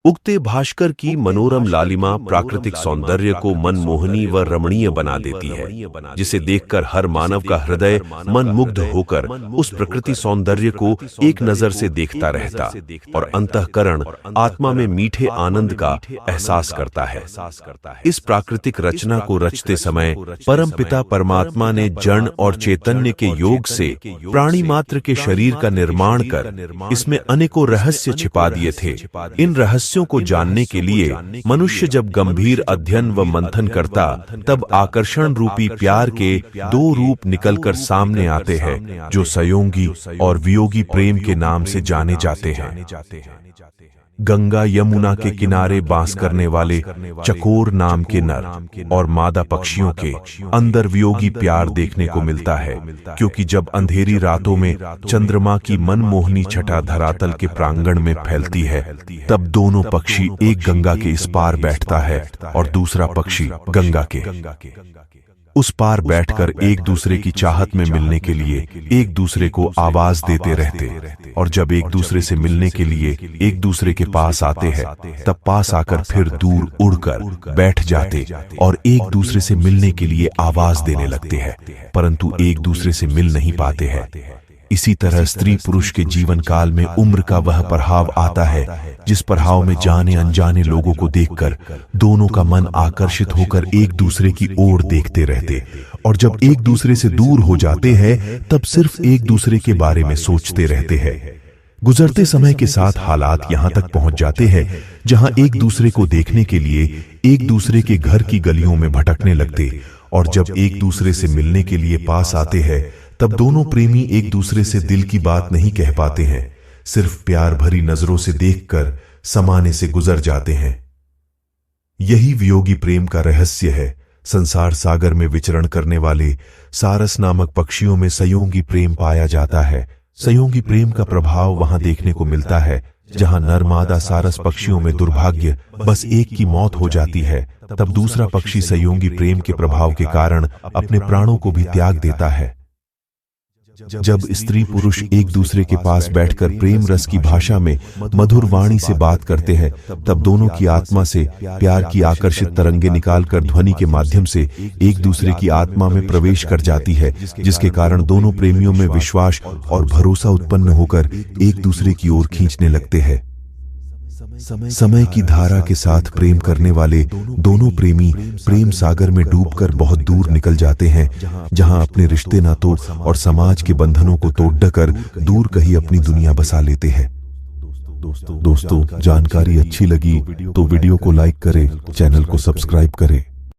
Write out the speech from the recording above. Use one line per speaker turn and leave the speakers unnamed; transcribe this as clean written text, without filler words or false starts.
उगते भास्कर की मनोरम लालिमा प्राकृतिक सौंदर्य को मनमोहनी व रमणीय बना देती है, जिसे देखकर हर मानव का हृदय मनमुग्ध होकर उस प्रकृति सौंदर्य को एक नजर से देखता रहता और अंतःकरण आत्मा में मीठे आनंद का एहसास करता है। इस प्राकृतिक रचना को रचते समय परमपिता परमात्मा ने जड़ और चैतन्य के योग से प्राणी मात्र के शरीर का निर्माण कर इसमें अनेकों रहस्य छिपा दिए थे। इन रहस्यों को जानने के लिए मनुष्य जब गंभीर अध्ययन व मंथन करता, तब आकर्षण रूपी प्यार के दो रूप निकलकर सामने आते हैं, जो संयोगी और वियोगी प्रेम के नाम से जाने जाते हैं। गंगा यमुना के किनारे बास करने वाले चकोर नाम के नर और मादा पक्षियों के अंदर वियोगी प्यार देखने को मिलता है, क्योंकि जब अंधेरी रातों में चंद्रमा की मनमोहनी छटा धरातल के प्रांगण में फैलती है, तब दोनों पक्षी, एक गंगा के इस पार बैठता है और दूसरा पक्षी गंगा के उस पार बैठकर एक दूसरे की चाहत में मिलने के लिए एक दूसरे को आवाज देते रहते, और जब एक दूसरे से मिलने के लिए एक दूसरे के पास आते हैं, तब पास आकर फिर दूर उड़कर बैठ जाते और एक दूसरे से मिलने के लिए आवाज देने लगते हैं, परंतु एक दूसरे से मिल नहीं पाते हैं। इसी तरह स्त्री पुरुष के जीवन काल में उम्र का वह प्रभाव आता है, जिस प्रभाव में जाने अनजाने लोगों को देखकर दोनों का मन आकर्षित होकर एक दूसरे की ओर देखते रहते, और जब एक दूसरे से दूर हो जाते हैं, तब सिर्फ एक दूसरे के बारे में सोचते रहते हैं। गुजरते समय के साथ हालात यहां तक पहुंच जाते हैं जहां एक दूसरे को देखने के लिए एक दूसरे के घर की गलियों में भटकने लगते, और जब एक दूसरे से मिलने के लिए पास आते हैं, तब दोनों प्रेमी एक दूसरे से दिल की बात नहीं कह पाते हैं, सिर्फ प्यार भरी नजरों से देखकर समाने से गुजर जाते हैं। यही वियोगी प्रेम का रहस्य है। संसार सागर में विचरण करने वाले सारस नामक पक्षियों में संयोगी प्रेम पाया जाता है। संयोगी प्रेम का प्रभाव वहां देखने को मिलता है जहां नर मादा सारस पक्षियों में दुर्भाग्य बस एक की मौत हो जाती है, तब दूसरा पक्षी संयोगी प्रेम के प्रभाव के कारण अपने प्राणों को भी त्याग देता है। जब स्त्री पुरुष एक दूसरे के पास बैठकर प्रेम रस की भाषा में मधुर वाणी से बात करते हैं, तब दोनों की आत्मा से प्यार की आकर्षित तरंगे निकालकर ध्वनि के माध्यम से एक दूसरे की आत्मा में प्रवेश कर जाती है, जिसके कारण दोनों प्रेमियों में विश्वास और भरोसा उत्पन्न होकर एक दूसरे की ओर खींचने लगते हैं। समय की धारा के साथ प्रेम करने वाले दोनों प्रेमी प्रेम सागर में डूबकर बहुत दूर निकल जाते हैं, जहां अपने रिश्ते नातों और समाज के बंधनों को तोड़कर दूर कहीं अपनी दुनिया बसा लेते हैं। दोस्तों, जानकारी अच्छी लगी तो वीडियो को लाइक करें, चैनल को सब्सक्राइब करें।